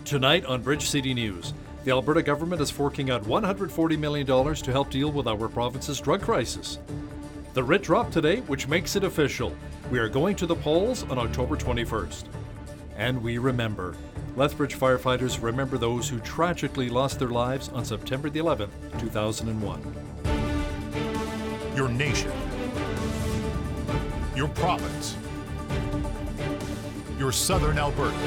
Tonight on Bridge City News, the Alberta government is forking out $140 million to help deal with our province's drug crisis. The writ dropped today, which makes it official. We are going to the polls on October 21st. And we remember. Lethbridge firefighters remember those who tragically lost their lives on September the 11th, 2001. Your nation. Your province. Your southern Alberta.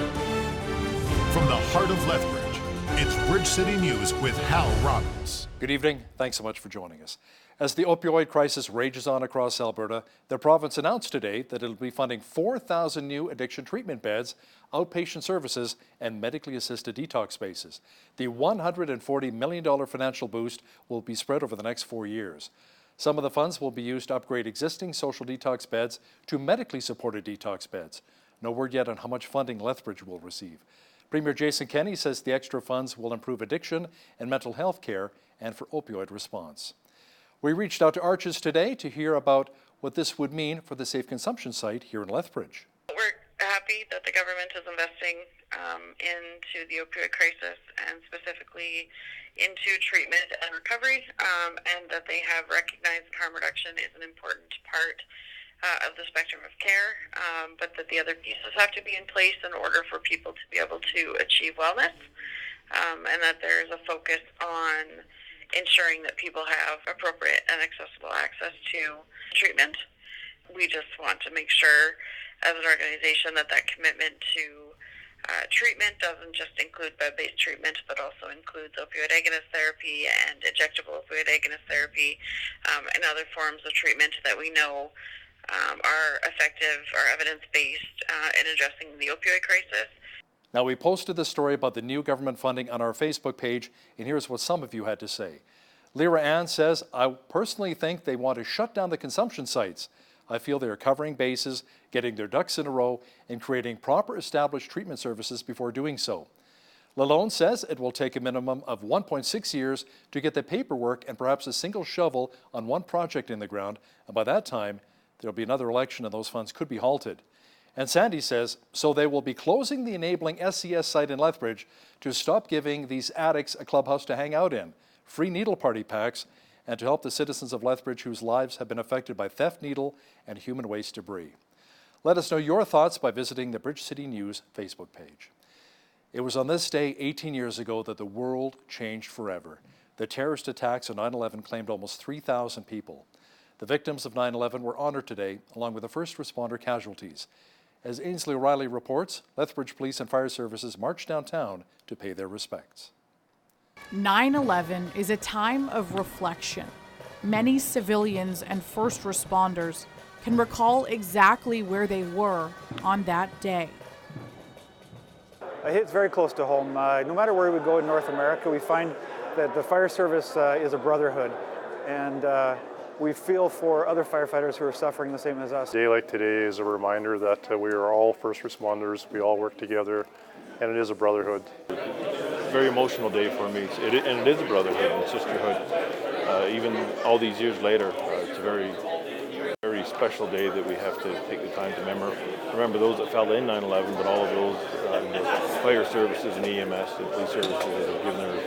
From the heart of Lethbridge, it's Bridge City News with Hal Robbins. Good evening. Thanks so much for joining us. As the opioid crisis rages on across Alberta, the province announced today that it'll be funding 4,000 new addiction treatment beds, outpatient services, and medically assisted detox spaces. The $140 million financial boost will be spread over the next 4 years. Some of the funds will be used to upgrade existing social detox beds to medically supported detox beds. No word yet on how much funding Lethbridge will receive. Premier Jason Kenney says the extra funds will improve addiction and mental health care and for opioid response. We reached out to Arches today to hear about what this would mean for the Safe Consumption site here in Lethbridge. We're happy that the government is investing into the opioid crisis and specifically into treatment and recovery, and that they have recognized that harm reduction is an important part of the spectrum of care, but that the other pieces have to be in place in order for people to be able to achieve wellness, and that there is a focus on ensuring that people have appropriate and accessible access to treatment. We just want to make sure as an organization that that commitment to treatment doesn't just include bed-based treatment, but also includes opioid agonist therapy and injectable opioid agonist therapy, and other forms of treatment that we know are effective, are evidence-based in addressing the opioid crisis. Now, we posted the story about the new government funding on our Facebook page, and here's what some of you had to say. Lyra Ann says, I personally think they want to shut down the consumption sites. I feel they are covering bases, getting their ducks in a row, and creating proper established treatment services before doing so. Lalone says it will take a minimum of 1.6 years to get the paperwork and perhaps a single shovel on one project in the ground, and by that time, there'll be another election and those funds could be halted. And Sandy says, so they will be closing the enabling SCS site in Lethbridge to stop giving these addicts a clubhouse to hang out in, free needle party packs, and to help the citizens of Lethbridge whose lives have been affected by theft needle and human waste debris. Let us know your thoughts by visiting the Bridge City News Facebook page. It was on this day 18 years ago that the world changed forever. The terrorist attacks on 9/11 claimed almost 3,000 people. The victims of 9/11 were honored today, along with the first responder casualties. As Ainsley O'Reilly reports, Lethbridge Police and Fire Services marched downtown to pay their respects. 9/11 is a time of reflection. Many civilians and first responders can recall exactly where they were on that day. It hits very close to home. No matter where we go in North America, we find that the fire service is a brotherhood, and we feel for other firefighters who are suffering the same as us. A day like today is a reminder that we are all first responders, we all work together, and it is a brotherhood. Very emotional day for me, and it is a brotherhood and sisterhood. Even all these years later, it's a very, very special day that we have to take the time to remember those that fell in 9/11, but all of those the fire services and EMS and police services that have given their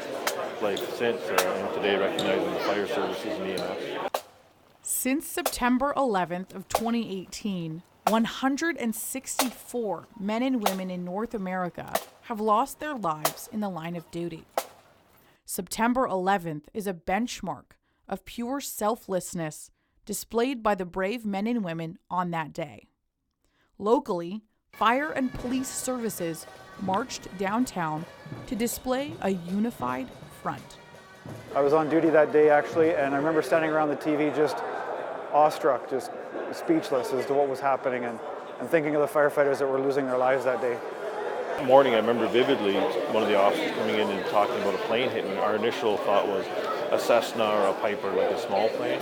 life since, and today recognizing the fire services and EMS. Since September 11th of 2018, 164 men and women in North America have lost their lives in the line of duty. September 11th is a benchmark of pure selflessness displayed by the brave men and women on that day. Locally, fire and police services marched downtown to display a unified front. I was on duty that day actually, and I remember standing around the TV just awestruck, just speechless as to what was happening, and thinking of the firefighters that were losing their lives that day. That morning, I remember vividly one of the officers coming in and talking about a plane hitting. Our initial thought was a Cessna or a Piper, like a small plane.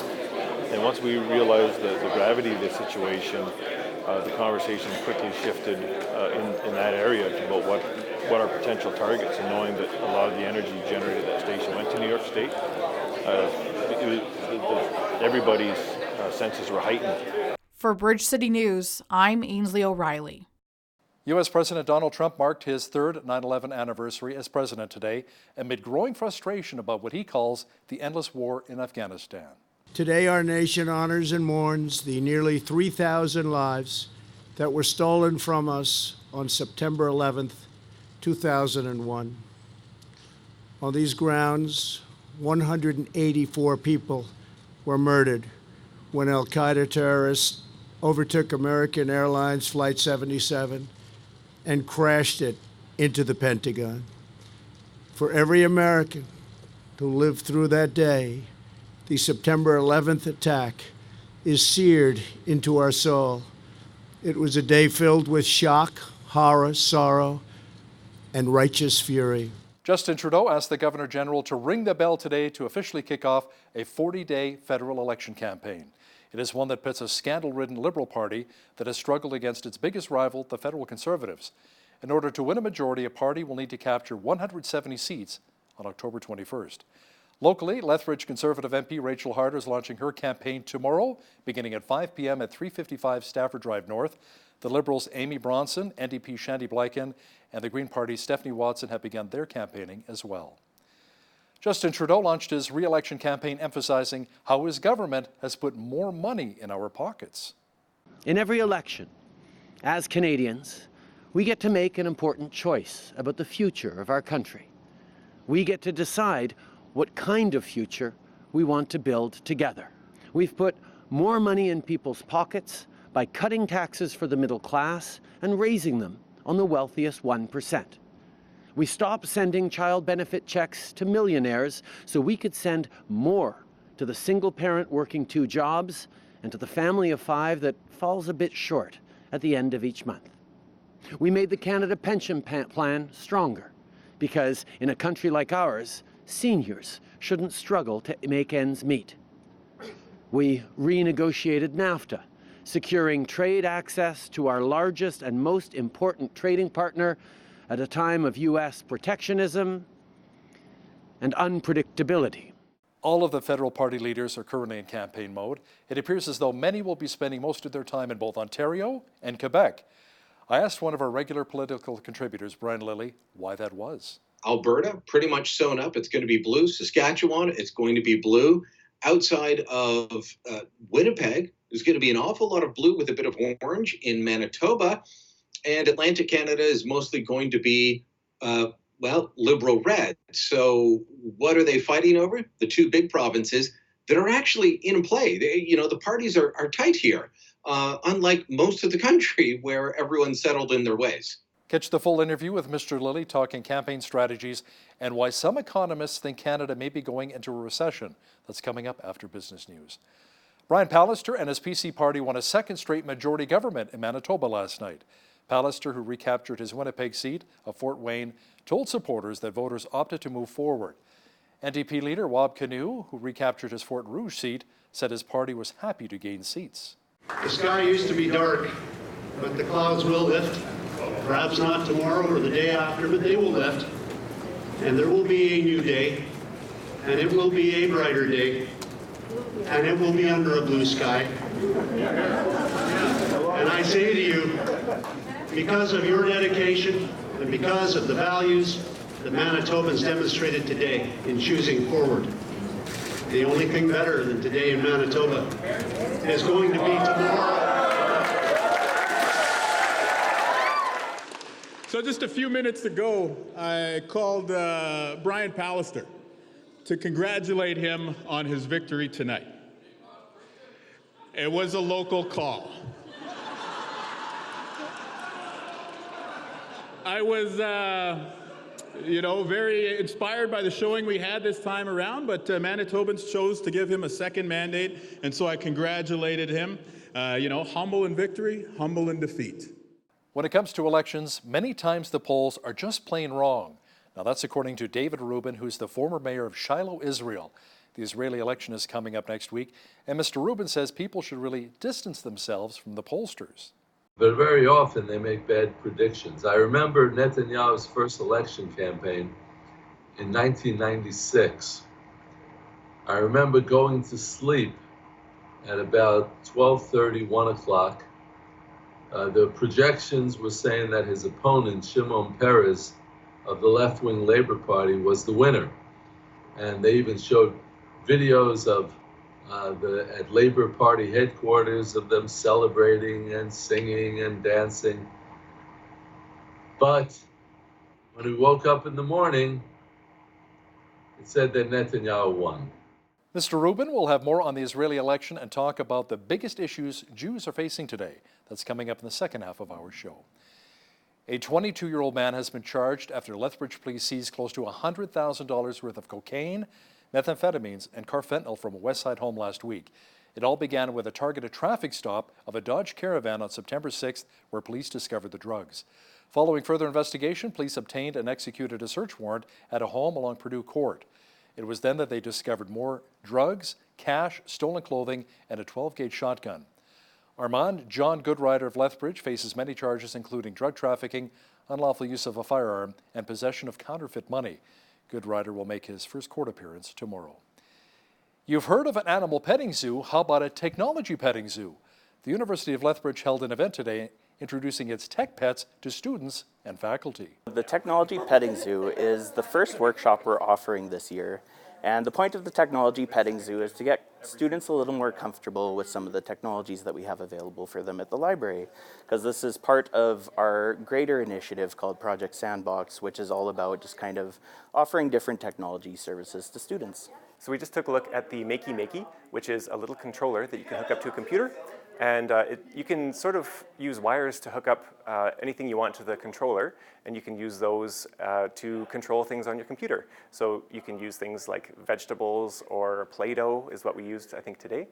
And once we realized the gravity of the situation, the conversation quickly shifted in that area to about what our potential targets, and knowing that a lot of the energy generated at that station went to New York State. Everybody's senses were heightened. For Bridge City News, I'm Ainsley O'Reilly. U.S. President Donald Trump marked his third 9/11 anniversary as president today amid growing frustration about what he calls the endless war in Afghanistan. Today, our nation honors and mourns the nearly 3,000 lives that were stolen from us on September 11th, 2001. On these grounds, 184 people were murdered when al-Qaeda terrorists overtook American Airlines Flight 77 and crashed it into the Pentagon. For every American who lived through that day, the September 11th attack is seared into our soul. It was a day filled with shock, horror, sorrow, and righteous fury. Justin Trudeau asked the Governor General to ring the bell today to officially kick off a 40-day federal election campaign. It is one that pits a scandal-ridden Liberal Party that has struggled against its biggest rival, the federal Conservatives. In order to win a majority, a party will need to capture 170 seats on October 21st. Locally, Lethbridge Conservative MP Rachel Harder is launching her campaign tomorrow, beginning at 5 p.m. at 355 Stafford Drive North. The Liberals' Amy Bronson, NDP Shandy Blyken, and the Green Party's Stephanie Watson have begun their campaigning as well. Justin Trudeau launched his re-election campaign emphasizing how his government has put more money in our pockets. In every election, as Canadians, we get to make an important choice about the future of our country. We get to decide what kind of future we want to build together. We've put more money in people's pockets by cutting taxes for the middle class and raising them on the wealthiest 1%. We stopped sending child benefit checks to millionaires so we could send more to the single parent working 2 jobs and to the family of 5 that falls a bit short at the end of each month. We made the Canada Pension Plan stronger because in a country like ours, seniors shouldn't struggle to make ends meet. We renegotiated NAFTA, securing trade access to our largest and most important trading partner at a time of U.S. protectionism and unpredictability. All of the federal party leaders are currently in campaign mode. It appears as though many will be spending most of their time in both Ontario and Quebec. I asked one of our regular political contributors, Brian Lilly, why that was. Alberta, pretty much sewn up. It's going to be blue. Saskatchewan, it's going to be blue. Outside of Winnipeg, there's going to be an awful lot of blue with a bit of orange in Manitoba. And Atlantic Canada is mostly going to be, Liberal red. So what are they fighting over? The 2 big provinces that are actually in play. The parties are tight here, unlike most of the country where everyone's settled in their ways. Catch the full interview with Mr. Lilly talking campaign strategies and why some economists think Canada may be going into a recession. That's coming up after business news. Brian Pallister and his PC party won a second straight majority government in Manitoba last night. Pallister, who recaptured his Winnipeg seat of Fort Wayne, told supporters that voters opted to move forward. NDP leader Wab Kinew, who recaptured his Fort Rouge seat, said his party was happy to gain seats. The sky used to be dark, but the clouds will lift. Perhaps not tomorrow or the day after, but they will lift. And there will be a new day, and it will be a brighter day, and it will be under a blue sky. And I say to you, because of your dedication and because of the values that Manitobans demonstrated today in choosing forward, the only thing better than today in Manitoba is going to be tomorrow. So just a few minutes ago, I called Brian Pallister to congratulate him on his victory tonight. It was a local call. I was, very inspired by the showing we had this time around, but Manitobans chose to give him a second mandate, and so I congratulated him. Humble in victory, humble in defeat. When it comes to elections, many times the polls are just plain wrong. Now that's according to David Rubin, who's the former mayor of Shiloh, Israel. The Israeli election is coming up next week, and Mr. Rubin says people should really distance themselves from the pollsters. But very often they make bad predictions. I remember Netanyahu's first election campaign in 1996. I remember going to sleep at about 12:30, 1 o'clock, The projections were saying that his opponent, Shimon Peres, of the left-wing Labor Party, was the winner. And they even showed videos of at Labor Party headquarters of them celebrating and singing and dancing. But when we woke up in the morning, it said that Netanyahu won. Mr. Rubin will have more on the Israeli election and talk about the biggest issues Jews are facing today. That's coming up in the second half of our show. A 22-year-old man has been charged after Lethbridge police seized close to $100,000 worth of cocaine, methamphetamines, and carfentanil from a West Side home last week. It all began with a targeted traffic stop of a Dodge Caravan on September 6th, where police discovered the drugs. Following further investigation, police obtained and executed a search warrant at a home along Purdue Court. It was then that they discovered more drugs, cash, stolen clothing, and a 12-gauge shotgun. Armand John Goodrider of Lethbridge faces many charges, including drug trafficking, unlawful use of a firearm, and possession of counterfeit money. Goodrider will make his first court appearance tomorrow. You've heard of an animal petting zoo. How about a technology petting zoo? The University of Lethbridge held an event today introducing its tech pets to students and faculty. The Technology Petting Zoo is the first workshop we're offering this year. And the point of the Technology Petting Zoo is to get students a little more comfortable with some of the technologies that we have available for them at the library, because this is part of our greater initiative called Project Sandbox, which is all about just kind of offering different technology services to students. So we just took a look at the Makey Makey, which is a little controller that you can hook up to a computer. And you can sort of use wires to hook up anything you want to the controller, and you can use those to control things on your computer. So you can use things like vegetables or Play-Doh is what we used, I think, today.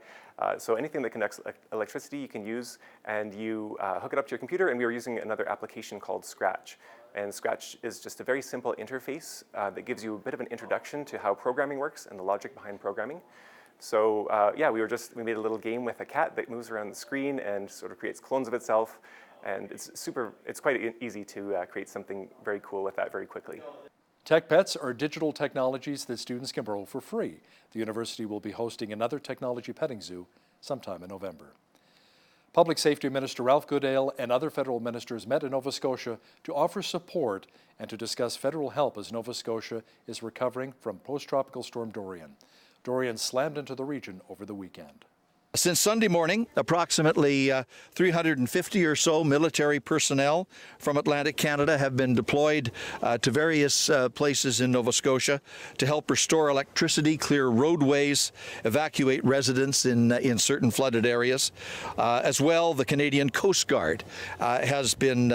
So anything that conducts electricity you can use, and you hook it up to your computer, and we were using another application called Scratch. And Scratch is just a very simple interface that gives you a bit of an introduction to how programming works and the logic behind programming. So yeah, we made a little game with a cat that moves around the screen and sort of creates clones of itself. And it's quite easy to create something very cool with that very quickly. Tech Pets are digital technologies that students can borrow for free. The university will be hosting another technology petting zoo sometime in November. Public Safety Minister Ralph Goodale and other federal ministers met in Nova Scotia to offer support and to discuss federal help as Nova Scotia is recovering from post-tropical storm Dorian. Dorian slammed into the region over the weekend. Since Sunday morning, approximately 350 or so military personnel from Atlantic Canada have been deployed to various places in Nova Scotia to help restore electricity, clear roadways, evacuate residents in certain flooded areas. As well, the Canadian Coast Guard has been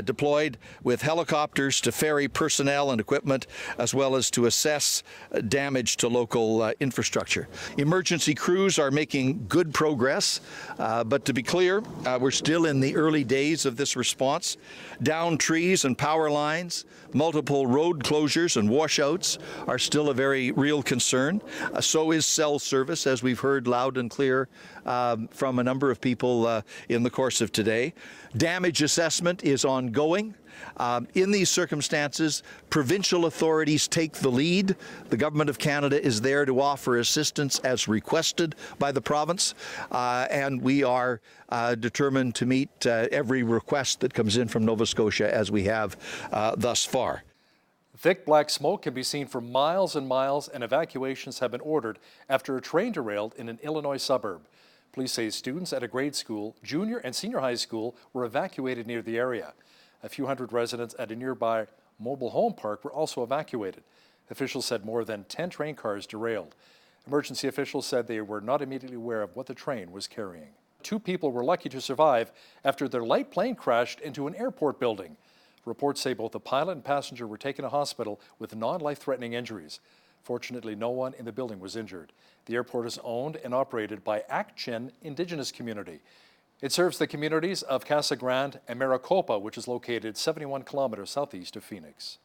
deployed with helicopters to ferry personnel and equipment, as well as to assess damage to local infrastructure. Emergency crews are making good progress, but to be clear, we're still in the early days of this response. Downed trees and power lines, multiple road closures and washouts are still a very real concern. So is cell service, as we've heard loud and clear from a number of people in the course of today. Damage assessment is ongoing. In these circumstances, provincial authorities take the lead. The Government of Canada is there to offer assistance as requested by the province, and we are determined to meet every request that comes in from Nova Scotia, as we have thus far. Thick black smoke can be seen for miles and miles, and evacuations have been ordered after a train derailed in an Illinois suburb. Police say students at a grade school, junior and senior high school, were evacuated near the area. A few hundred residents at a nearby mobile home park were also evacuated. Officials said more than 10 train cars derailed. Emergency officials said they were not immediately aware of what the train was carrying. 2 people were lucky to survive after their light plane crashed into an airport building. Reports say both the pilot and passenger were taken to hospital with non-life-threatening injuries. Fortunately, no one in the building was injured. The airport is owned and operated by Aktchen Indigenous Community. It serves the communities of Casa Grande and Maricopa, which is located 71 kilometers southeast of Phoenix.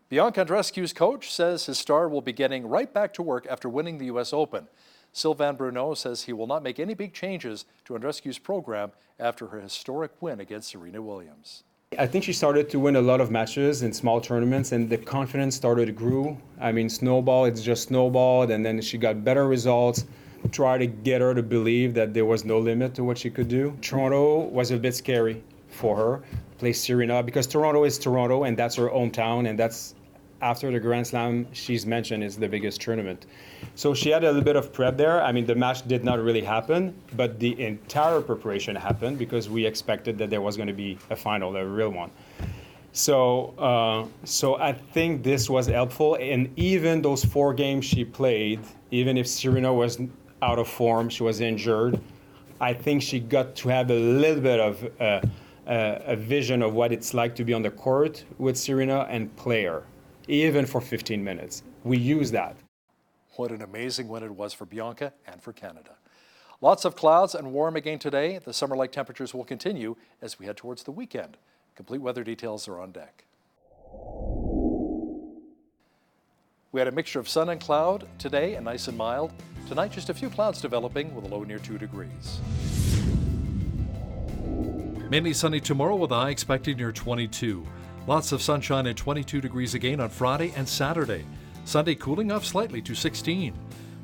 Bianca Andreescu's coach says his star will be getting right back to work after winning the U.S. Open. Sylvain Bruneau says he will not make any big changes to Andreescu's program after her historic win against Serena Williams. I think she started to win a lot of matches in small tournaments, and the confidence started to grow. I mean, it's just snowballed, and then she got better results. try to get her to believe that there was no limit to what she could do. Toronto was a bit scary for her, play Serena, because Toronto is Toronto, and that's her hometown, and that's, after the Grand Slam she's mentioned, is the biggest tournament. So she had a little bit of prep there. I mean, the match did not really happen, but the entire preparation happened because we expected that there was going to be a final, a real one. So I think this was helpful, and even those 4 games she played, even if Serena was out of form, she was injured, I think she got to have a little bit of a vision of what it's like to be on the court with Serena and play her, even for 15 minutes. We use that. What an amazing win it was for Bianca and for Canada. Lots of clouds and warm again today. The summer-like temperatures will continue as we head towards the weekend. Complete weather details are on deck. We had a mixture of sun and cloud today and nice and mild. Tonight, just a few clouds developing with a low near 2 degrees. Mainly sunny tomorrow with a high expected near 22. Lots of sunshine and 22 degrees again on Friday and Saturday. Sunday cooling off slightly to 16.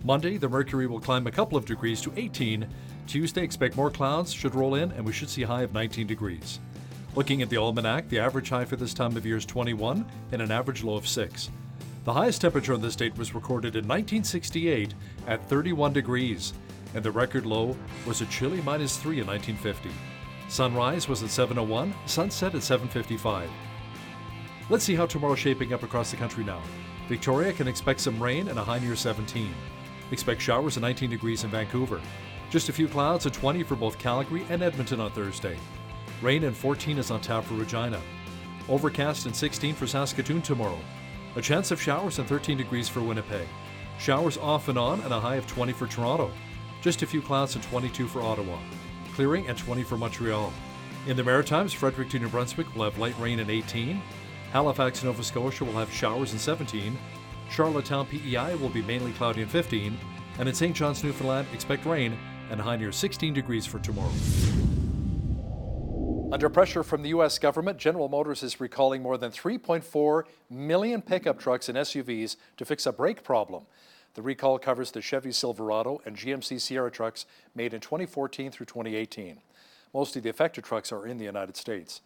Monday, the mercury will climb a couple of degrees to 18. Tuesday, expect more clouds should roll in and we should see a high of 19 degrees. Looking at the almanac, the average high for this time of year is 21 and an average low of 6. The highest temperature on this date was recorded in 1968 at 31 degrees, and the record low was a chilly -3 in 1950. Sunrise was at 7:01, sunset at 7:55. Let's see how tomorrow's shaping up across the country now. Victoria can expect some rain and a high near 17. Expect showers at 19 degrees in Vancouver. Just a few clouds at 20 for both Calgary and Edmonton on Thursday. Rain and 14 is on tap for Regina. Overcast and 16 for Saskatoon tomorrow. A chance of showers and 13 degrees for Winnipeg. Showers off and on and a high of 20 for Toronto. Just a few clouds and 22 for Ottawa. Clearing and 20 for Montreal. In the Maritimes, Fredericton, New Brunswick will have light rain and 18. Halifax, Nova Scotia will have showers and 17. Charlottetown, PEI will be mainly cloudy and 15. And in St. John's, Newfoundland, expect rain and a high near 16 degrees for tomorrow. Under pressure from the U.S. government, General Motors is recalling more than 3.4 million pickup trucks and SUVs to fix a brake problem. The recall covers the Chevy Silverado and GMC Sierra trucks made in 2014 through 2018. Most of the affected trucks are in the United States.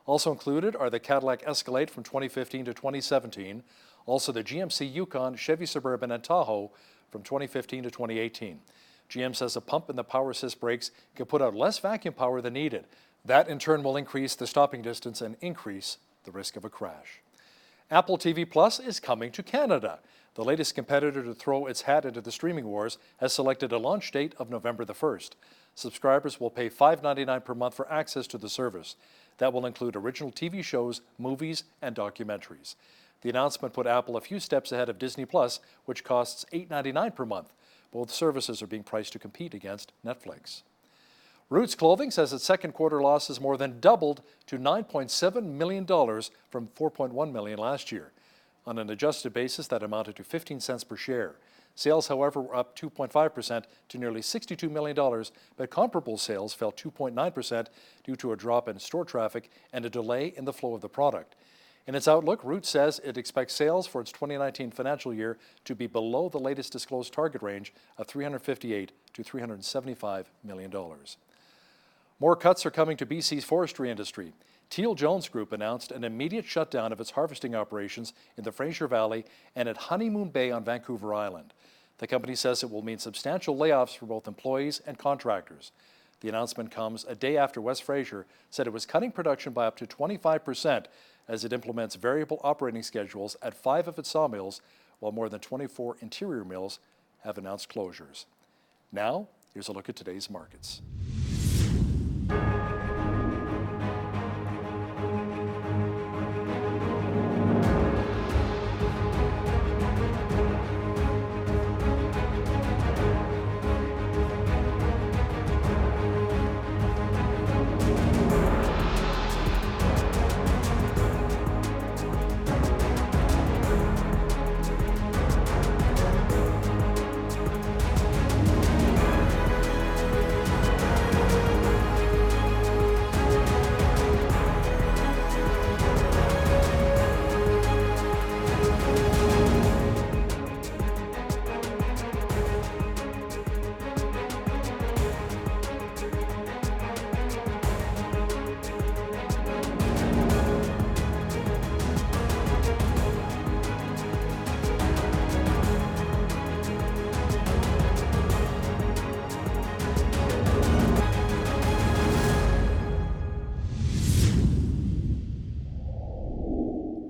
Also included are the Cadillac Escalade from 2015 to 2017, also the GMC Yukon, Chevy Suburban, and Tahoe from 2015 to 2018. GM says a pump in the power assist brakes can put out less vacuum power than needed. That in turn will increase the stopping distance and increase the risk of a crash. Apple TV Plus is coming to Canada. The latest competitor to throw its hat into the streaming wars has selected a launch date of November the 1st. Subscribers will pay $5.99 per month for access to the service. That will include original TV shows, movies, and documentaries. The announcement put Apple a few steps ahead of Disney Plus, which costs $8.99 per month. Both services are being priced to compete against Netflix. Roots Clothing says its second quarter losses more than doubled to $9.7 million from $4.1 million last year. On an adjusted basis, that amounted to 15 cents per share. Sales, however, were up 2.5% to nearly $62 million, but comparable sales fell 2.9% due to a drop in store traffic and a delay in the flow of the product. In its outlook, Roots says it expects sales for its 2019 financial year to be below the latest disclosed target range of $358 to $375 million. More cuts are coming to BC's forestry industry. Teal Jones Group announced an immediate shutdown of its harvesting operations in the Fraser Valley and at Honeymoon Bay on Vancouver Island. The company says it will mean substantial layoffs for both employees and contractors. The announcement comes a day after West Fraser said it was cutting production by up to 25% as it implements variable operating schedules at 5 of its sawmills, while more than 24 interior mills have announced closures. Now, here's a look at today's markets.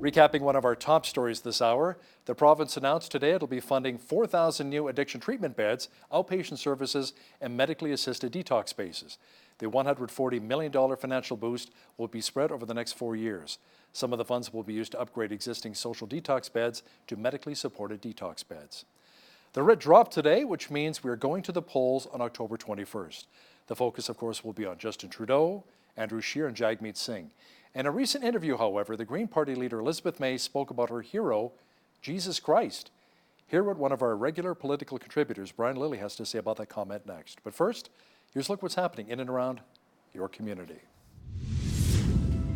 Recapping one of our top stories this hour, the province announced today it'll be funding 4,000 new addiction treatment beds, outpatient services, and medically assisted detox spaces. The $140 million financial boost will be spread over the next 4 years. Some of the funds will be used to upgrade existing social detox beds to medically supported detox beds. The writ dropped today, which means we are going to the polls on October 21st. The focus, of course, will be on Justin Trudeau, Andrew Scheer, and Jagmeet Singh. In a recent interview, however, the Green Party leader Elizabeth May spoke about her hero, Jesus Christ. Hear what one of our regular political contributors, Brian Lilley, has to say about that comment next. But first, here's a look what's happening in and around your community.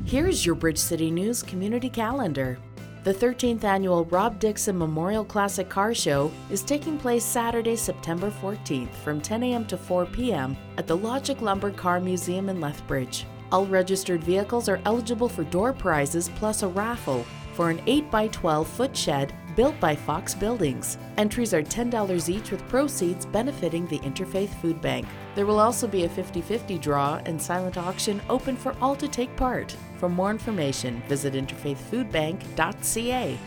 Here's your Bridge City News community calendar. The 13th annual Rob Dixon Memorial Classic Car Show is taking place Saturday, September 14th from 10 a.m. to 4 p.m. at the Logic Lumber Car Museum in Lethbridge. All registered vehicles are eligible for door prizes plus a raffle for an 8x12 foot shed built by Fox Buildings. Entries are $10 each with proceeds benefiting the Interfaith Food Bank. There will also be a 50-50 draw and silent auction open for all to take part. For more information, visit interfaithfoodbank.ca.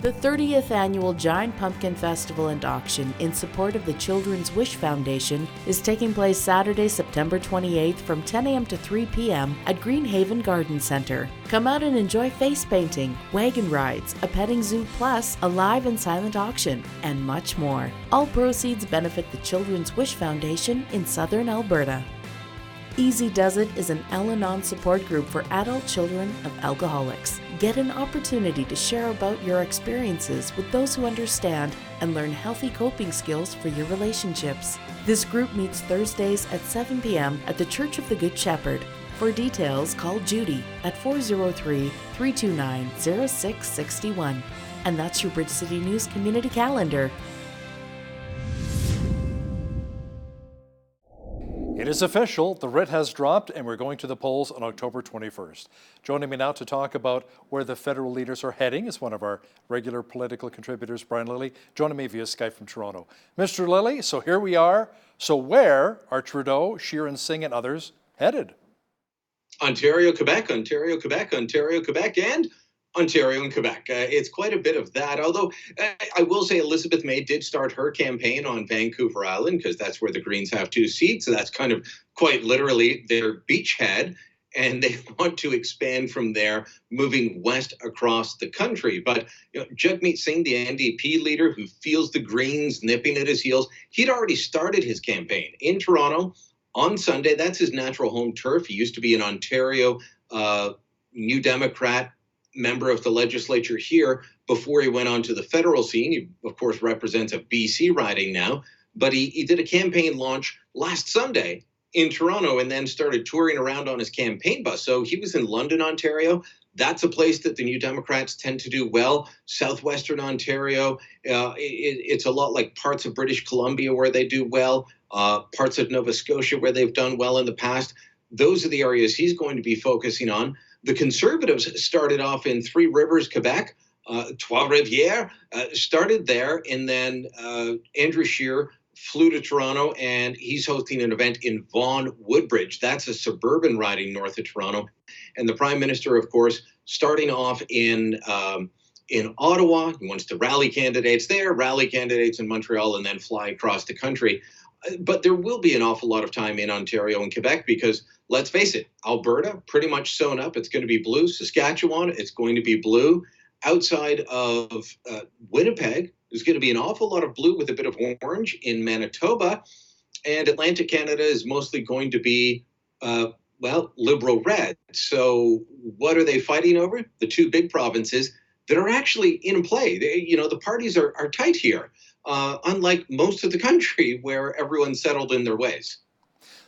The 30th Annual Giant Pumpkin Festival and Auction in support of the Children's Wish Foundation is taking place Saturday, September 28th from 10 a.m. to 3 p.m. at Greenhaven Garden Center. Come out and enjoy face painting, wagon rides, a petting zoo plus a live and silent auction, and much more. All proceeds benefit the Children's Wish Foundation in Southern Alberta. Easy Does It is an Al-Anon support group for adult children of alcoholics. Get an opportunity to share about your experiences with those who understand and learn healthy coping skills for your relationships. This group meets Thursdays at 7 p.m. at the Church of the Good Shepherd. For details, call Judy at 403-329-0661. And that's your Bridge City News community calendar. It is official, the writ has dropped and we're going to the polls on October 21st. Joining me now to talk about where the federal leaders are heading is one of our regular political contributors, Brian Lilley, joining me via Skype from Toronto. Mr. Lilley, so here we are. So where are Trudeau, Scheer and Singh and others headed? Ontario, Quebec, Ontario, Quebec, Ontario, Quebec, and Ontario and Quebec. It's quite a bit of that, although I will say Elizabeth May did start her campaign on Vancouver Island because that's where the Greens have 2 seats. So that's kind of quite literally their beachhead, and they want to expand from there, moving west across the country. But Jagmeet Singh, the NDP leader who feels the Greens nipping at his heels, he'd already started his campaign in Toronto on Sunday. That's his natural home turf. He used to be an Ontario New Democrat member of the legislature here before he went on to the federal scene. He, of course, represents a BC riding now, but he did a campaign launch last Sunday in Toronto and then started touring around on his campaign bus. So he was in London, Ontario. That's a place that the New Democrats tend to do well. Southwestern Ontario, it's a lot like parts of British Columbia where they do well, parts of Nova Scotia where they've done well in the past. Those are the areas he's going to be focusing on. The Conservatives started off in Three Rivers, Quebec. Trois-Rivières started there, and then Andrew Scheer flew to Toronto, and he's hosting an event in Vaughan Woodbridge. That's a suburban riding north of Toronto. And the Prime Minister, of course, starting off in Ottawa. He wants to rally candidates there, rally candidates in Montreal, and then fly across the country. But there will be an awful lot of time in Ontario and Quebec because, let's face it, Alberta, pretty much sewn up. It's going to be blue. Saskatchewan, it's going to be blue. Outside of Winnipeg, there's going to be an awful lot of blue with a bit of orange in Manitoba. And Atlantic Canada is mostly going to be, Liberal red. So what are they fighting over? The 2 big provinces that are actually in play. The parties are tight here. Unlike most of the country where everyone's settled in their ways.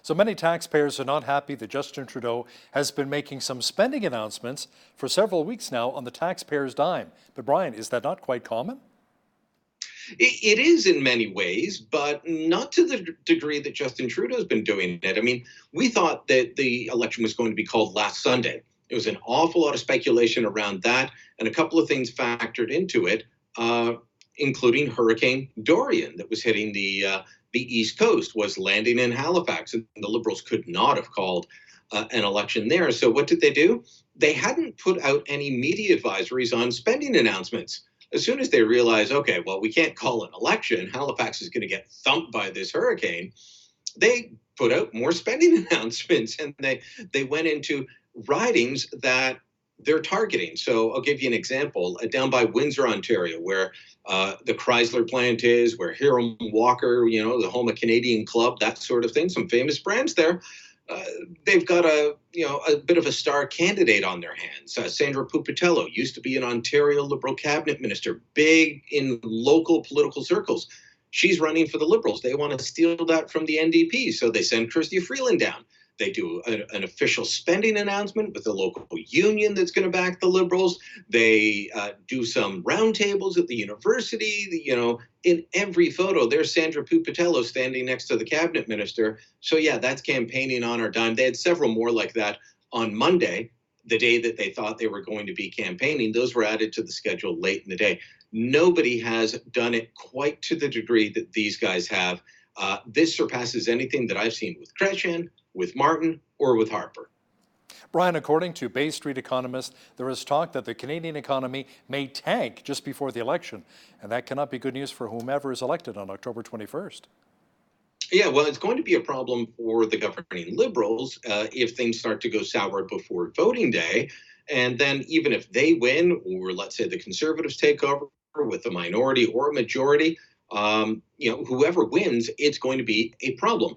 So many taxpayers are not happy that Justin Trudeau has been making some spending announcements for several weeks now on the taxpayers' dime. But Brian, is that not quite common? It is in many ways, but not to the degree that Justin Trudeau's been doing it. I mean, we thought that the election was going to be called last Sunday. There was an awful lot of speculation around that, and a couple of things factored into it. Including Hurricane Dorian that was hitting the East Coast, was landing in Halifax, and the Liberals could not have called an election there. So what did they do? They hadn't put out any media advisories on spending announcements. As soon as they realized, okay, well, we can't call an election, Halifax is going to get thumped by this hurricane, they put out more spending announcements, and they went into ridings that they're targeting. So I'll give you an example. Down by Windsor, Ontario, where the Chrysler plant is, where Hiram Walker, the home of Canadian Club, that sort of thing, some famous brands there. They've got a bit of a star candidate on their hands. Sandra Pupatello used to be an Ontario Liberal cabinet minister, big in local political circles. She's running for the Liberals. They want to steal that from the NDP, so they send Chrystia Freeland down. They do an official spending announcement with the local union that's going to back the Liberals. They do some roundtables at the university. In every photo, there's Sandra Pupatello standing next to the cabinet minister. So yeah, that's campaigning on our dime. They had several more like that on Monday, the day that they thought they were going to be campaigning. Those were added to the schedule late in the day. Nobody has done it quite to the degree that these guys have. This surpasses anything that I've seen with Chrétien, with Martin, or with Harper. Brian, according to Bay Street economists, there is talk that the Canadian economy may tank just before the election, and that cannot be good news for whomever is elected on October 21st. Yeah, well, it's going to be a problem for the governing Liberals if things start to go sour before voting day. And then even if they win, or let's say the Conservatives take over with a minority or a majority, whoever wins, it's going to be a problem.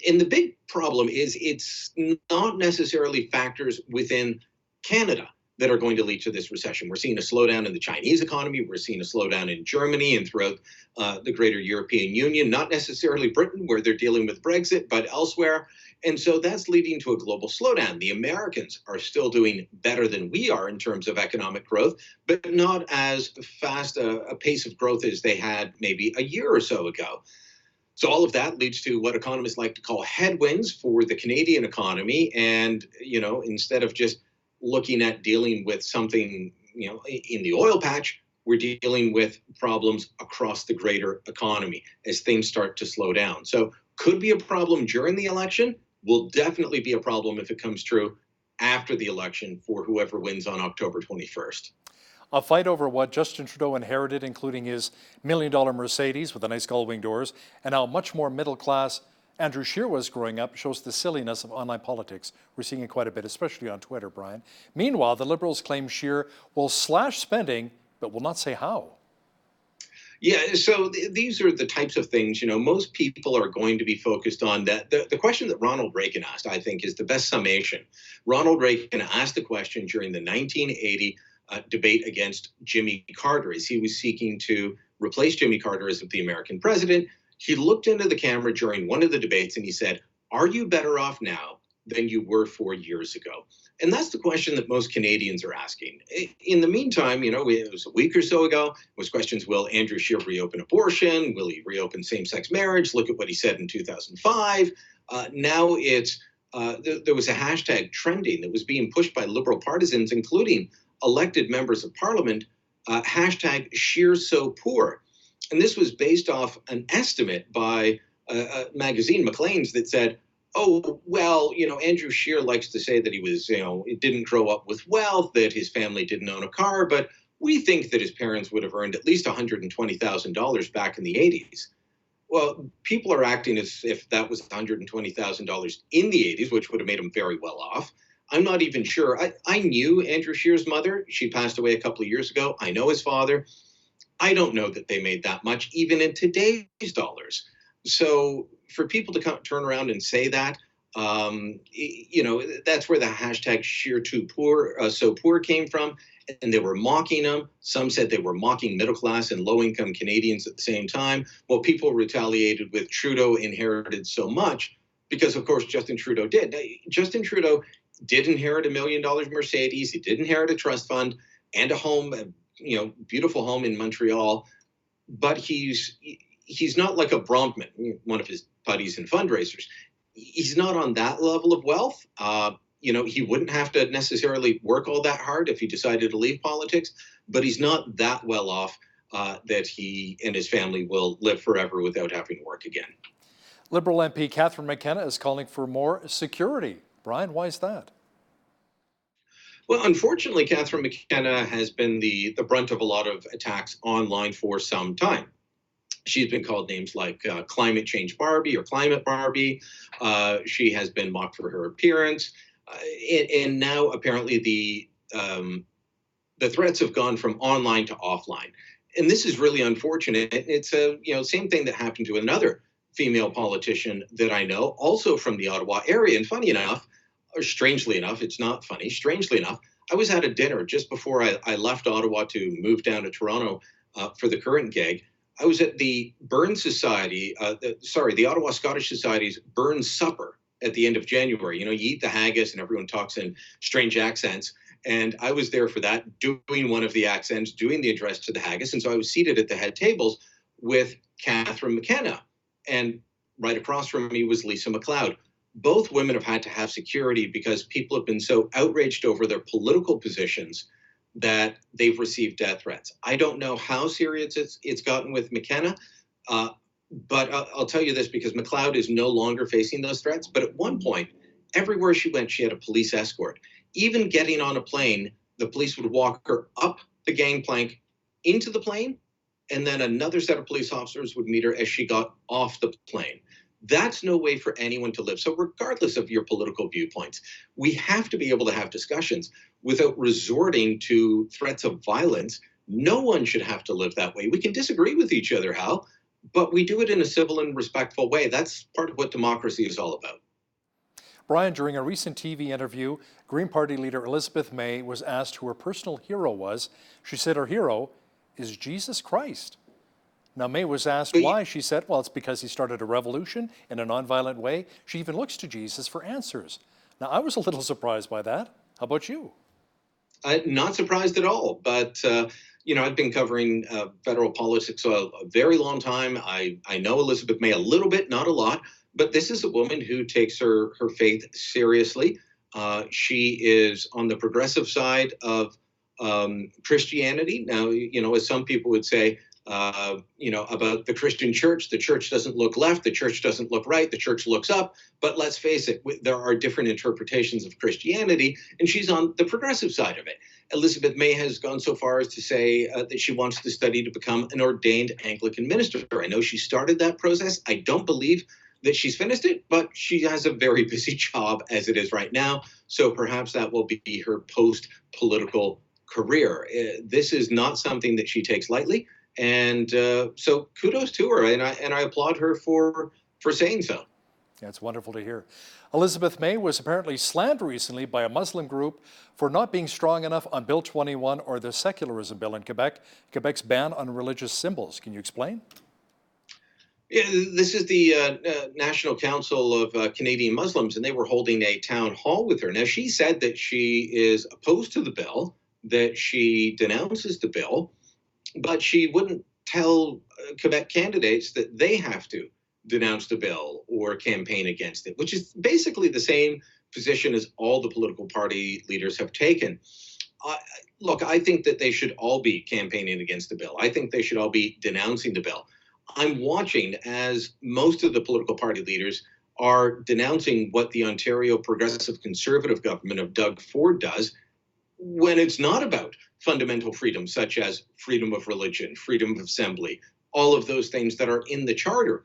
And the big problem is it's not necessarily factors within Canada that are going to lead to this recession. We're seeing a slowdown in the Chinese economy. We're seeing a slowdown in Germany and throughout the greater European Union, not necessarily Britain, where they're dealing with Brexit, but elsewhere. And so that's leading to a global slowdown. The Americans are still doing better than we are in terms of economic growth, but not as fast a pace of growth as they had maybe a year or so ago. So all of that leads to what economists like to call headwinds for the Canadian economy. And, instead of just looking at dealing with something, in the oil patch, we're dealing with problems across the greater economy as things start to slow down. So could be a problem during the election, will definitely be a problem if it comes true after the election for whoever wins on October 21st. A fight over what Justin Trudeau inherited, including his $1 million Mercedes with the nice gull-wing doors, and how much more middle-class Andrew Scheer was growing up, shows the silliness of online politics. We're seeing it quite a bit, especially on Twitter, Brian. Meanwhile, the Liberals claim Scheer will slash spending, but will not say how. Yeah, so these are the types of things, most people are going to be focused on. That the question that Ronald Reagan asked, I think, is the best summation. Ronald Reagan asked the question during the 1980 debate against Jimmy Carter as he was seeking to replace Jimmy Carter as the American president. He looked into the camera during one of the debates and he said, "Are you better off now than you were 4 years ago?" And that's the question that most Canadians are asking. In the meantime, it was a week or so ago, was questions, will Andrew Scheer reopen abortion? Will he reopen same-sex marriage? Look at what he said in 2005. Now it's, there was a hashtag trending that was being pushed by Liberal partisans, including elected members of Parliament, hashtag Scheer so poor. And this was based off an estimate by a magazine, Maclean's, that said, oh, well, Andrew Scheer likes to say that he was, didn't grow up with wealth, that his family didn't own a car, but we think that his parents would have earned at least $120,000 back in the 80s. Well, people are acting as if that was $120,000 in the 80s, which would have made him very well off. I'm not even sure. I knew Andrew Scheer's mother. She passed away a couple of years ago. I know his father. I don't know that they made that much, even in today's dollars. So for people to turn around and say that, that's where the hashtag Scheer too poor, so poor came from. And they were mocking him. Some said they were mocking middle-class and low-income Canadians at the same time. Well, people retaliated with Trudeau inherited so much because, of course, Justin Trudeau did. Justin Trudeau did inherit $1 million Mercedes. He did inherit a trust fund and a home, beautiful home in Montreal. But he's not like a Bronfman, one of his buddies and fundraisers. He's not on that level of wealth. He wouldn't have to necessarily work all that hard if he decided to leave politics, but he's not that well off that he and his family will live forever without having to work again. Liberal MP Catherine McKenna is calling for more security. Brian, why is that? Well, unfortunately, Catherine McKenna has been the brunt of a lot of attacks online for some time. She's been called names like Climate Change Barbie or Climate Barbie. She has been mocked for her appearance. And now apparently the threats have gone from online to offline. And this is really unfortunate. It's same thing that happened to another female politician that I know, also from the Ottawa area. And funny enough, or strangely enough, it's not funny, strangely enough, I was at a dinner just before I left Ottawa to move down to Toronto for the current gig. I was at the Burn Society, the Ottawa Scottish Society's Burn Supper at the end of January. You know, you eat the haggis and everyone talks in strange accents. And I was there for that, doing one of the accents, doing the address to the haggis. And so I was seated at the head tables with Catherine McKenna. And right across from me was Lisa MacLeod. Both women have had to have security because people have been so outraged over their political positions that they've received death threats. I don't know how serious it's gotten with McKenna, but I'll tell you this, because MacLeod is no longer facing those threats. But at one point, everywhere she went, she had a police escort. Even getting on a plane, the police would walk her up the gangplank into the plane, and then another set of police officers would meet her as she got off the plane. That's no way for anyone to live. So regardless of your political viewpoints, we have to be able to have discussions without resorting to threats of violence. No one should have to live that way. We can disagree with each other, Hal, but we do it in a civil and respectful way. That's part of what democracy is all about. Brian, during a recent TV interview, Green Party leader Elizabeth May was asked who her personal hero was. She said her hero is Jesus Christ. Now, May was asked why. She said, well, it's because he started a revolution in a nonviolent way. She even looks to Jesus for answers. Now, I was a little surprised by that. How about you? Not surprised at all. But, I've been covering federal politics a very long time. I know Elizabeth May a little bit, not a lot. But this is a woman who takes her faith seriously. She is on the progressive side of Christianity. Now, as some people would say, about the Christian church doesn't look left, the church doesn't look right, the church looks up. But let's face it, there are different interpretations of Christianity, and she's on the progressive side of it. Elizabeth May has gone so far as to say that she wants to study to become an ordained Anglican minister. I know she started that process. I don't believe that she's finished it, but she has a very busy job as it is right now. So perhaps that will be her post-political career. This is not something that she takes lightly. And so kudos to her, and I applaud her for saying so. Yeah, it's wonderful to hear. Elizabeth May was apparently slammed recently by a Muslim group for not being strong enough on Bill 21 or the secularism bill in Quebec, Quebec's ban on religious symbols. Can you explain? Yeah, this is the National Council of Canadian Muslims, and they were holding a town hall with her. Now, she said that she is opposed to the bill, that she denounces the bill, but she wouldn't tell Quebec candidates that they have to denounce the bill or campaign against it, which is basically the same position as all the political party leaders have taken. Look, I think that they should all be campaigning against the bill. I think they should all be denouncing the bill. I'm watching as most of the political party leaders are denouncing what the Ontario Progressive Conservative government of Doug Ford does, when it's not about fundamental freedoms such as freedom of religion, freedom of assembly, all of those things that are in the charter.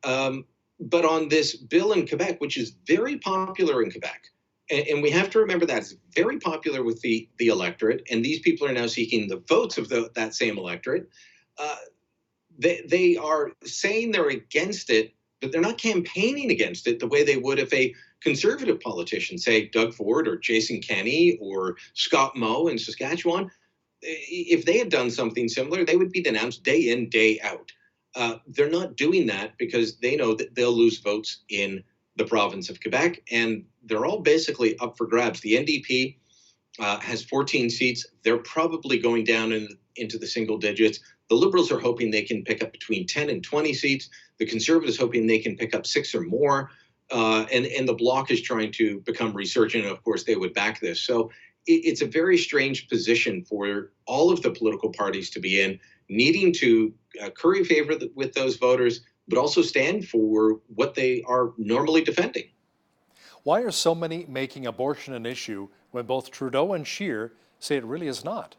But on this bill in Quebec, which is very popular in Quebec, and we have to remember that it's very popular with the electorate, and these people are now seeking the votes of that same electorate. They are saying they're against it, but they're not campaigning against it the way they would if a conservative politician, say Doug Ford or Jason Kenney or Scott Moe in Saskatchewan, if they had done something similar, they would be denounced day in, day out. They're not doing that because they know that they'll lose votes in the province of Quebec, and they're all basically up for grabs. The NDP has 14 seats. They're probably going down into the single digits. The Liberals are hoping they can pick up between 10 and 20 seats. The Conservatives hoping they can pick up 6 or more. And the Bloc is trying to become resurgent, and of course they would back this. So it's a very strange position for all of the political parties to be in, needing to curry favor with those voters, but also stand for what they are normally defending. Why are so many making abortion an issue when both Trudeau and Scheer say it really is not?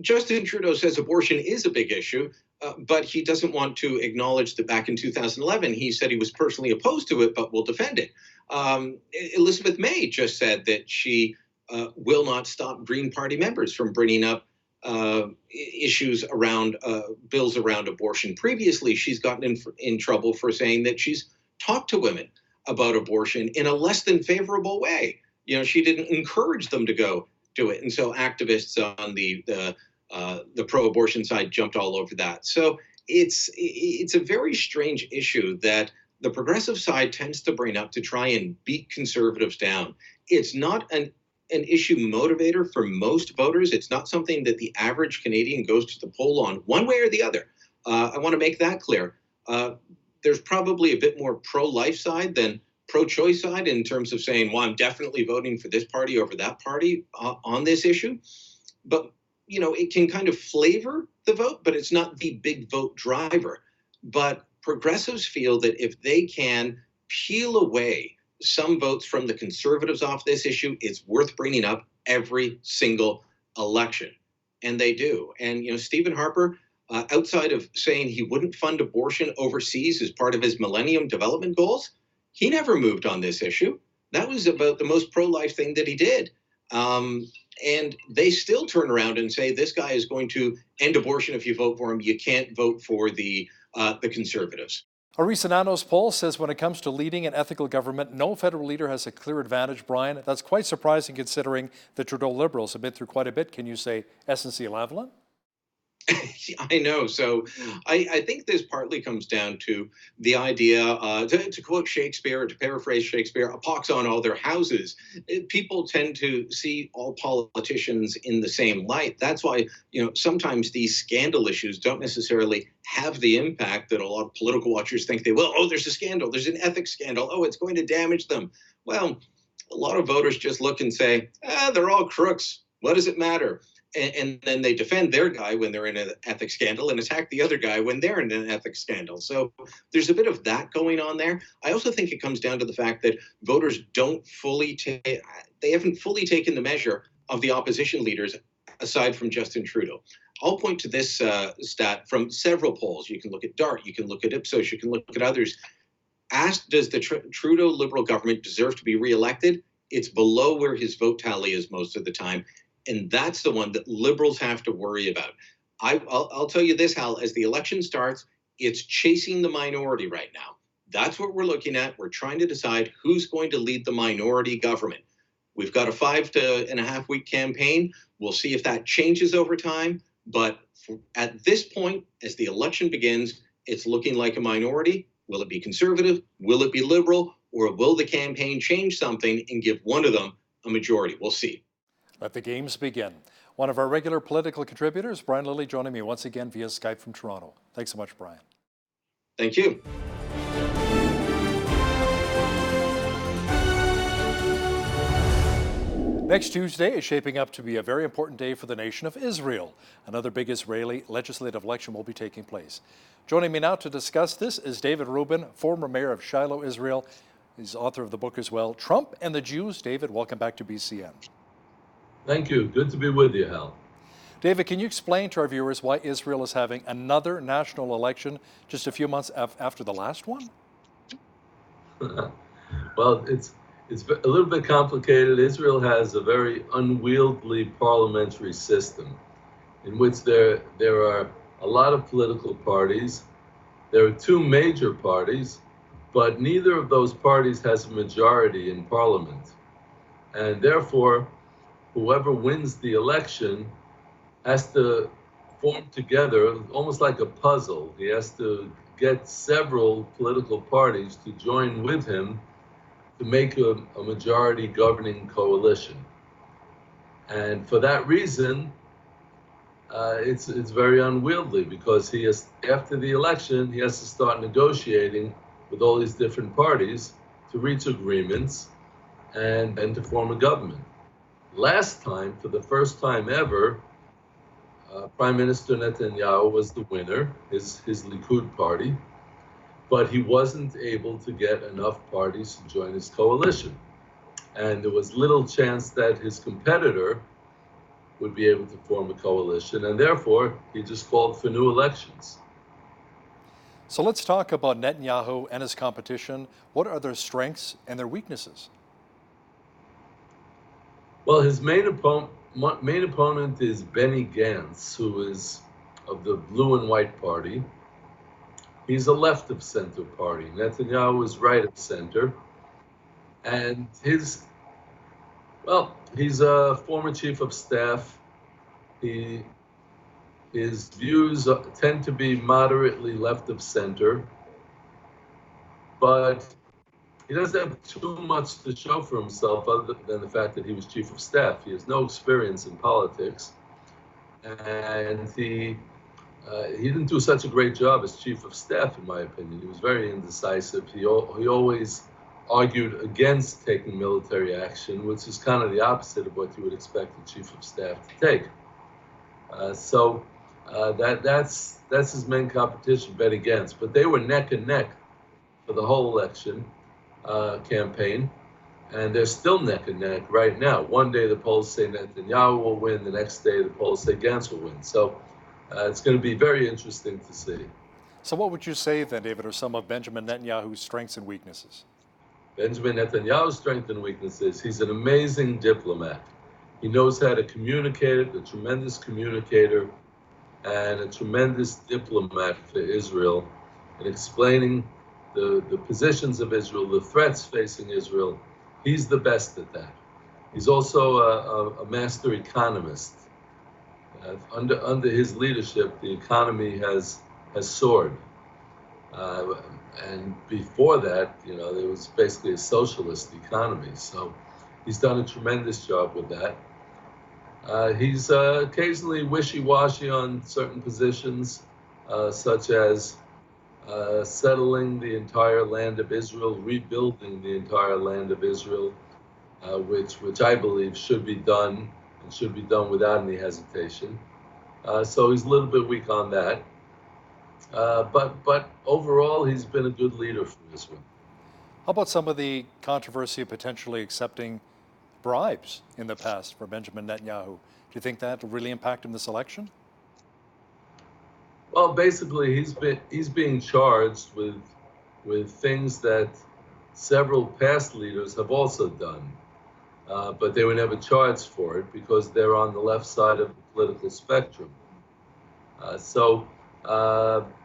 Justin Trudeau says abortion is a big issue, but he doesn't want to acknowledge that back in 2011, he said he was personally opposed to it, but will defend it. Elizabeth May just said that she will not stop Green Party members from bringing up issues around bills around abortion. Previously, she's gotten in trouble for saying that she's talked to women about abortion in a less than favorable way. You know, she didn't encourage them to go do it. And so activists on the pro-abortion side jumped all over that. So it's a very strange issue that the progressive side tends to bring up to try and beat conservatives down. It's not an issue motivator for most voters. It's not something that the average Canadian goes to the poll on one way or the other. I want to make that clear. There's probably a bit more pro-life side than pro-choice side in terms of saying, well, I'm definitely voting for this party over that party on this issue. But, you know, it can kind of flavor the vote, but it's not the big vote driver. But progressives feel that if they can peel away some votes from the conservatives off this issue, it's worth bringing up every single election. And they do. And, you know, Stephen Harper, outside of saying he wouldn't fund abortion overseas as part of his Millennium Development Goals, he never moved on this issue. That was about the most pro-life thing that he did. And they still turn around and say, this guy is going to end abortion if you vote for him. You can't vote for the conservatives. A recent Nanos poll says when it comes to leading an ethical government, no federal leader has a clear advantage, Brian. That's quite surprising considering the Trudeau Liberals have been through quite a bit. Can you say SNC-Lavalin? I know. So I think this partly comes down to the idea, to quote Shakespeare, or to paraphrase Shakespeare, a pox on all their houses. People tend to see all politicians in the same light. That's why, you know, sometimes these scandal issues don't necessarily have the impact that a lot of political watchers think they will. Oh, there's a scandal. There's an ethics scandal. Oh, it's going to damage them. Well, a lot of voters just look and say, they're all crooks. What does it matter? And then they defend their guy when they're in an ethics scandal and attack the other guy when they're in an ethics scandal. So there's a bit of that going on there. I also think it comes down to the fact that voters don't fully they haven't fully taken the measure of the opposition leaders aside from Justin Trudeau. I'll point to this stat from several polls. You can look at DART, you can look at Ipsos, you can look at others. Asked, does the Trudeau Liberal government deserve to be reelected? It's below where his vote tally is most of the time. And that's the one that Liberals have to worry about. I'll tell you this, Hal, as the election starts, it's chasing the minority right now. That's what we're looking at. We're trying to decide who's going to lead the minority government. We've got a 5.5 week campaign. We'll see if that changes over time. But at this point, as the election begins, it's looking like a minority. Will it be Conservative? Will it be Liberal? Or will the campaign change something and give one of them a majority? We'll see. Let the games begin. One of our regular political contributors, Brian Lilley, joining me once again via Skype from Toronto. Thanks so much, Brian. Thank you. Next Tuesday is shaping up to be a very important day for the nation of Israel. Another big Israeli legislative election will be taking place. Joining me now to discuss this is David Rubin, former mayor of Shiloh, Israel. He's author of the book as well, Trump and the Jews. David, welcome back to BCN. Thank you. Good to be with you, Hal. David, can you explain to our viewers why Israel is having another national election just a few months after the last one? Well, it's a little bit complicated. Israel has a very unwieldy parliamentary system in which there are a lot of political parties. There are two major parties, but neither of those parties has a majority in parliament. And therefore, whoever wins the election has to form together, almost like a puzzle. He has to get several political parties to join with him to make a majority governing coalition. And for that reason, it's very unwieldy, because he has, after the election, he has to start negotiating with all these different parties to reach agreements and to form a government. Last time, for the first time ever, Prime Minister Netanyahu was the winner, his Likud party, but he wasn't able to get enough parties to join his coalition. And there was little chance that his competitor would be able to form a coalition, and therefore he just called for new elections. So let's talk about Netanyahu and his competition. What are their strengths and their weaknesses? Well, his main opponent is Benny Gantz, who is of the Blue and White Party. He's a left-of-center party. Netanyahu is right-of-center. And he's a former chief of staff. His views tend to be moderately left-of-center, but he doesn't have too much to show for himself other than the fact that he was chief of staff. He has no experience in politics, and he didn't do such a great job as chief of staff, in my opinion. He was very indecisive. He always argued against taking military action, which is kind of the opposite of what you would expect a chief of staff to take. That's his main competition, Benny Gantz. But they were neck and neck for the whole election campaign, and they're still neck and neck right now. One day the polls say Netanyahu will win, the next day the polls say Gantz will win. So it's going to be very interesting to see. So what would you say then, David, are some of Benjamin Netanyahu's strengths and weaknesses? Benjamin Netanyahu's strengths and weaknesses: he's an amazing diplomat. He knows how to communicate, a tremendous communicator and a tremendous diplomat for Israel in explaining the positions of Israel, the threats facing Israel. He's the best at that. He's also a master economist. Under his leadership, the economy has soared. And before that, there was basically a socialist economy. So he's done a tremendous job with that. He's occasionally wishy-washy on certain positions, such as settling the entire land of Israel, rebuilding the entire land of Israel, which I believe should be done, and should be done without any hesitation. So he's a little bit weak on that. But overall, he's been a good leader for Israel. How about some of the controversy of potentially accepting bribes in the past for Benjamin Netanyahu? Do you think that will really impact him this election? Well, basically, he's being charged with things that several past leaders have also done, but they were never charged for it because they're on the left side of the political spectrum.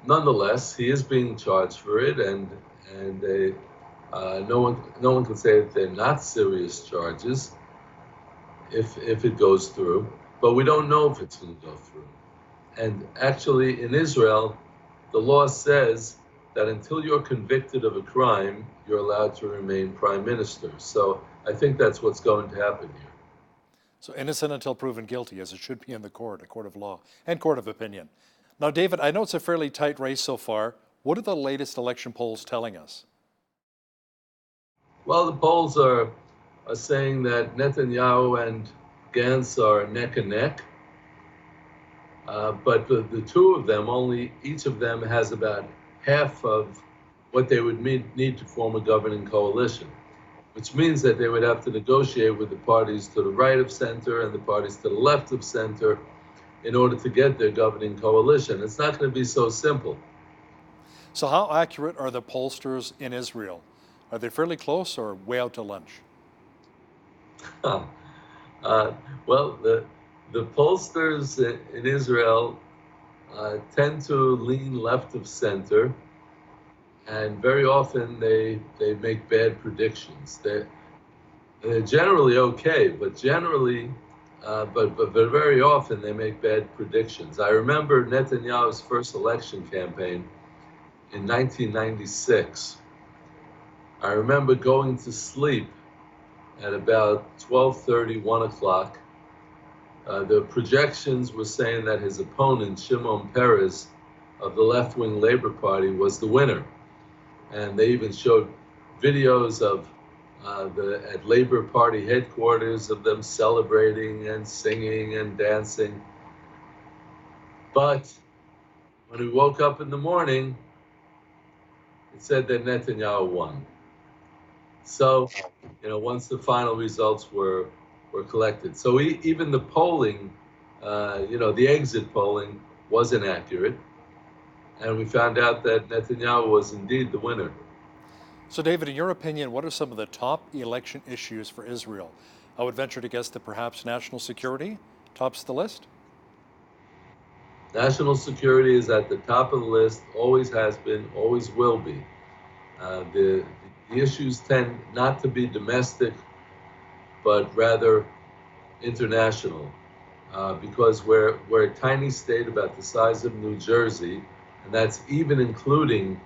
Nonetheless, he is being charged for it, and no one can say that they're not serious charges if it goes through. But we don't know if it's going to go through. And actually, in Israel, the law says that until you're convicted of a crime, you're allowed to remain prime minister. So I think that's what's going to happen here. So innocent until proven guilty, as it should be in the court, a court of law and court of opinion. Now, David, I know it's a fairly tight race so far. What are the latest election polls telling us? Well, the polls are saying that Netanyahu and Gantz are neck and neck. But the two of them, each of them has about half of what they would need to form a governing coalition, which means that they would have to negotiate with the parties to the right of center and the parties to the left of center in order to get their governing coalition. It's not going to be so simple. So how accurate are the pollsters in Israel? Are they fairly close or way out to lunch? Well, the pollsters in Israel tend to lean left of center, and very often they make bad predictions. They're generally okay, but very often they make bad predictions. I remember Netanyahu's first election campaign in 1996. I remember going to sleep at about 12:30, 1 o'clock. The projections were saying that his opponent, Shimon Peres, of the left-wing Labor Party, was the winner. And they even showed videos of at Labor Party headquarters of them celebrating and singing and dancing. But when we woke up in the morning, it said that Netanyahu won. So, once the final results were collected. So even the polling, the exit polling was inaccurate. And we found out that Netanyahu was indeed the winner. So, David, in your opinion, what are some of the top election issues for Israel? I would venture to guess that perhaps national security tops the list? National security is at the top of the list, always has been, always will be. The issues tend not to be domestic, but rather international, because we're a tiny state about the size of New Jersey, and that's even including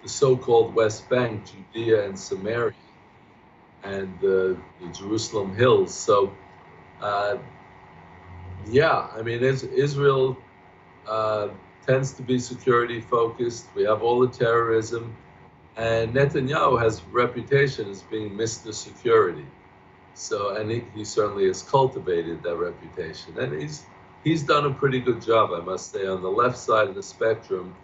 the so-called West Bank, Judea and Samaria, and the Jerusalem hills. So, Israel tends to be security focused. We have all the terrorism, and Netanyahu has a reputation as being Mr. Security. So, and he certainly has cultivated that reputation, and he's done a pretty good job, I must say, on the left side of the spectrum.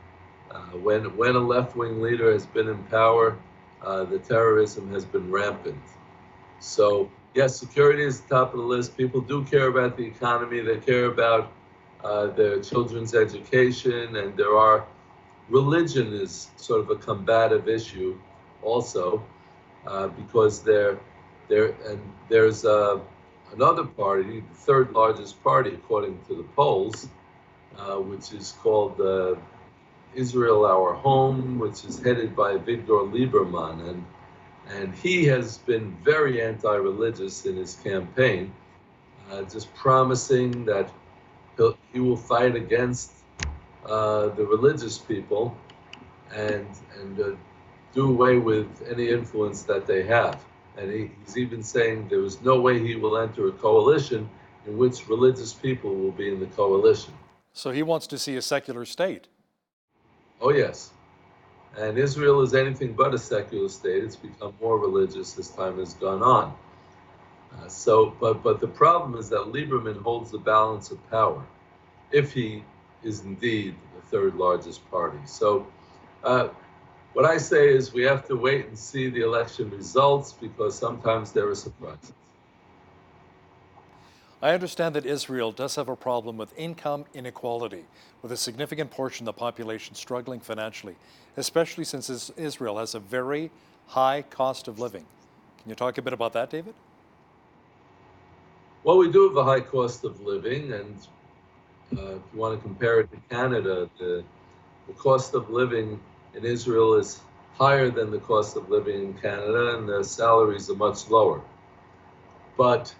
When a left-wing leader has been in power, the terrorism has been rampant. So, yes, security is the top of the list. People do care about the economy. They care about their children's education, and religion is sort of a combative issue also, because there's another party, the third largest party according to the polls, which is called Israel Our Home, which is headed by Victor Lieberman, and he has been very anti-religious in his campaign, just promising that he will fight against the religious people and do away with any influence that they have. And he's even saying there is no way he will enter a coalition in which religious people will be in the coalition. So he wants to see a secular state. Oh, yes. And Israel is anything but a secular state. It's become more religious as time has gone on. But the problem is that Lieberman holds the balance of power, if he is indeed the third largest party. So what I say is we have to wait and see the election results, because sometimes there are surprises. I understand that Israel does have a problem with income inequality, with a significant portion of the population struggling financially, especially since Israel has a very high cost of living. Can you talk a bit about that, David? Well, we do have a high cost of living, and if you want to compare it to Canada, the cost of living in Israel is higher than the cost of living in Canada, and the salaries are much lower. But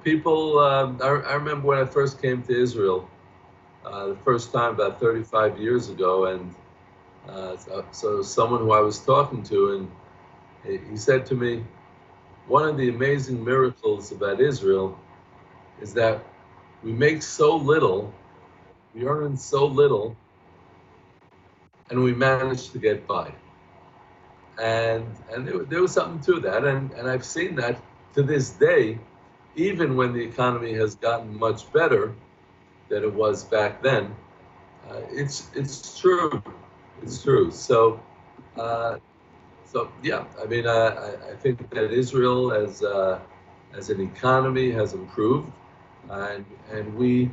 people, I remember when I first came to Israel, the first time about 35 years ago, and so someone who I was talking to, and he said to me, one of the amazing miracles about Israel is that we make so little, we earn so little, and we manage to get by. And there was something to that, and I've seen that to this day, even when the economy has gotten much better than it was back then. It's true. It's true. So yeah, I mean, I think that Israel as an economy has improved, and we,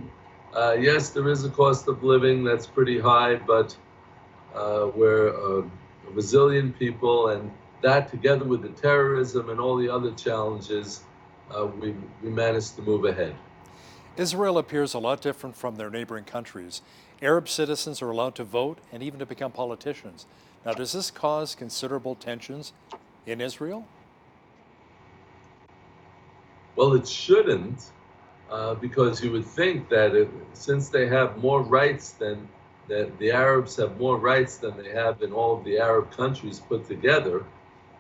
yes, there is a cost of living that's pretty high, but we're a resilient people, and that together with the terrorism and all the other challenges, we managed to move ahead. Israel appears a lot different from their neighboring countries. Arab citizens are allowed to vote and even to become politicians. Now, does this cause considerable tensions in Israel? Well, it shouldn't, because you would think that since they have more rights than that, the Arabs have more rights than they have in all of the Arab countries put together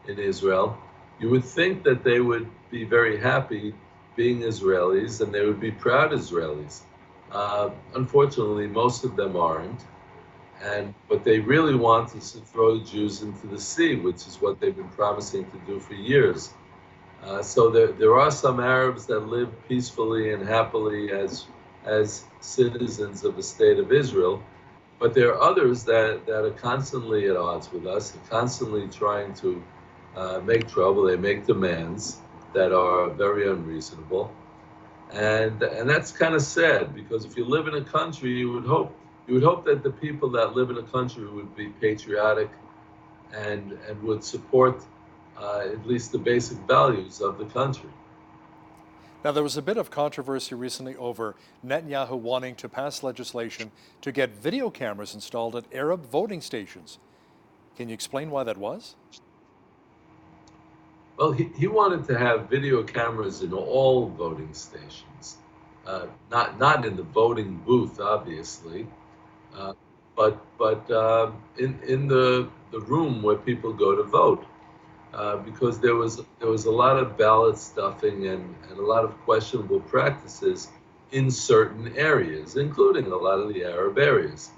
in Israel, you would think that they would be very happy being Israelis, and they would be proud Israelis. Unfortunately, most of them aren't. And what they really want is to throw the Jews into the sea, which is what they've been promising to do for years. So there are some Arabs that live peacefully and happily as as citizens of the State of Israel. But there are others that are constantly at odds with us, constantly trying to make trouble. They make demands that are very unreasonable. And that's kind of sad, because if you live in a country, you would hope that the people that live in a country would be patriotic and would support at least the basic values of the country. Now, there was a bit of controversy recently over Netanyahu wanting to pass legislation to get video cameras installed at Arab voting stations. Can you explain why that was? Well, he wanted to have video cameras in all voting stations, not in the voting booth, obviously, but in the room where people go to vote. Because there was a lot of ballot stuffing and a lot of questionable practices in certain areas, including a lot of the Arab areas.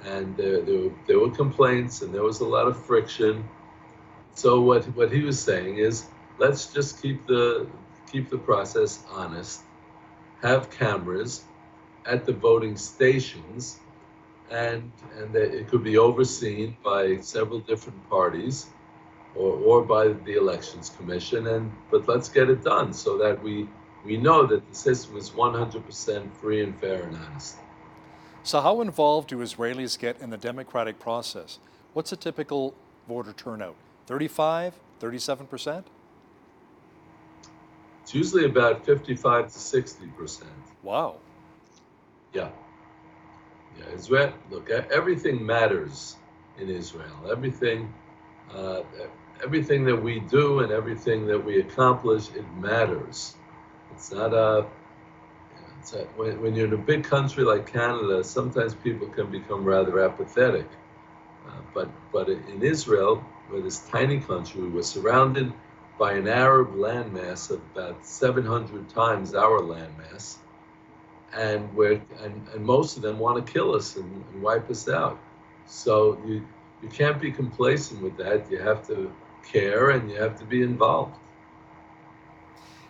And there were complaints, and there was a lot of friction. So what he was saying is, let's just keep the process honest, have cameras at the voting stations, and that it could be overseen by several different parties, or by the Elections Commission, but let's get it done so that we know that the system is 100% free and fair and honest. So how involved do Israelis get in the democratic process? What's a typical voter turnout? 35, 37%? It's usually about 55 to 60%. Wow. Yeah. Israel, look, everything matters in Israel. Everything that we do and everything that we accomplish, it matters. It's not when you're in a big country like Canada, sometimes people can become rather apathetic. But in Israel, where this tiny country, we're surrounded by an Arab landmass of about 700 times our landmass, and most of them want to kill us and wipe us out. So you can't be complacent with that. You have to care and you have to be involved.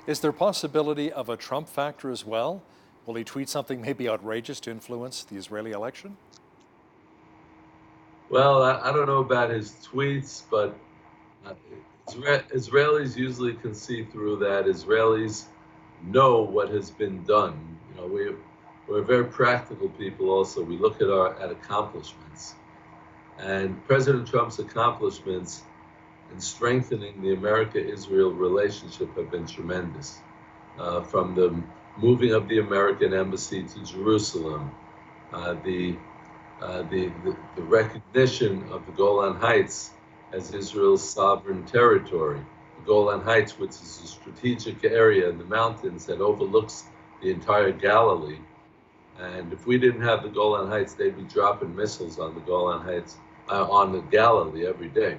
Is there possibility of a Trump factor as well? Will he tweet something maybe outrageous to influence the Israeli election? Well, I don't know about his tweets, but Israelis usually can see through that. Israelis know what has been done. You know, we're very practical people also. We look at accomplishments. And President Trump's accomplishments in strengthening the America-Israel relationship have been tremendous. From the moving of the American embassy to Jerusalem, the recognition of the Golan Heights as Israel's sovereign territory. The Golan Heights, which is a strategic area in the mountains that overlooks the entire Galilee. And if we didn't have the Golan Heights, they'd be dropping missiles on the Golan Heights, on the Galilee every day.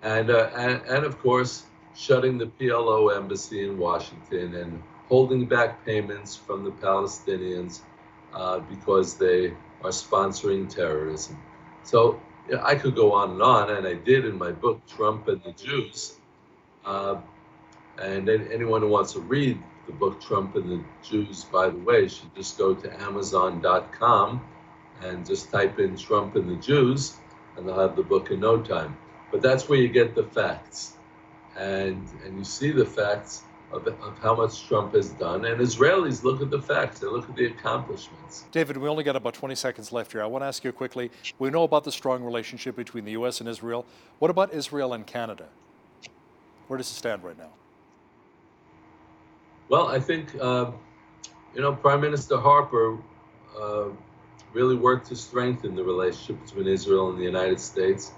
And of course, shutting the PLO embassy in Washington and holding back payments from the Palestinians because they are sponsoring terrorism. So I could go on, and I did in my book, Trump and the Jews. And anyone who wants to read the book, Trump and the Jews, by the way, should just go to Amazon.com and just type in Trump and the Jews, and they'll have the book in no time. But that's where you get the facts. And you see the facts of how much Trump has done. And Israelis look at the facts. They look at the accomplishments. David, we only got about 20 seconds left here. I want to ask you quickly, we know about the strong relationship between the U.S. and Israel. What about Israel and Canada? Where does it stand right now? Well, I think, Prime Minister Harper really worked to strengthen the relationship between Israel and the United States.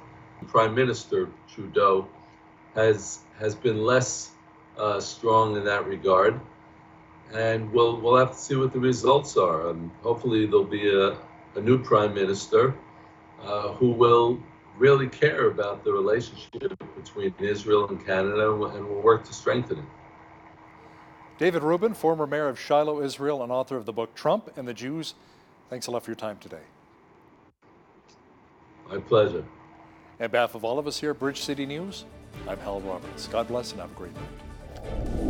Prime Minister Trudeau has been less strong in that regard, and we'll have to see what the results are. Hopefully, there'll be a new Prime Minister who will really care about the relationship between Israel and Canada, and will work to strengthen it. David Rubin, former mayor of Shiloh, Israel, and author of the book Trump and the Jews. Thanks a lot for your time today. My pleasure. On behalf of all of us here at Bridge City News, I'm Hal Roberts. God bless and have a great night.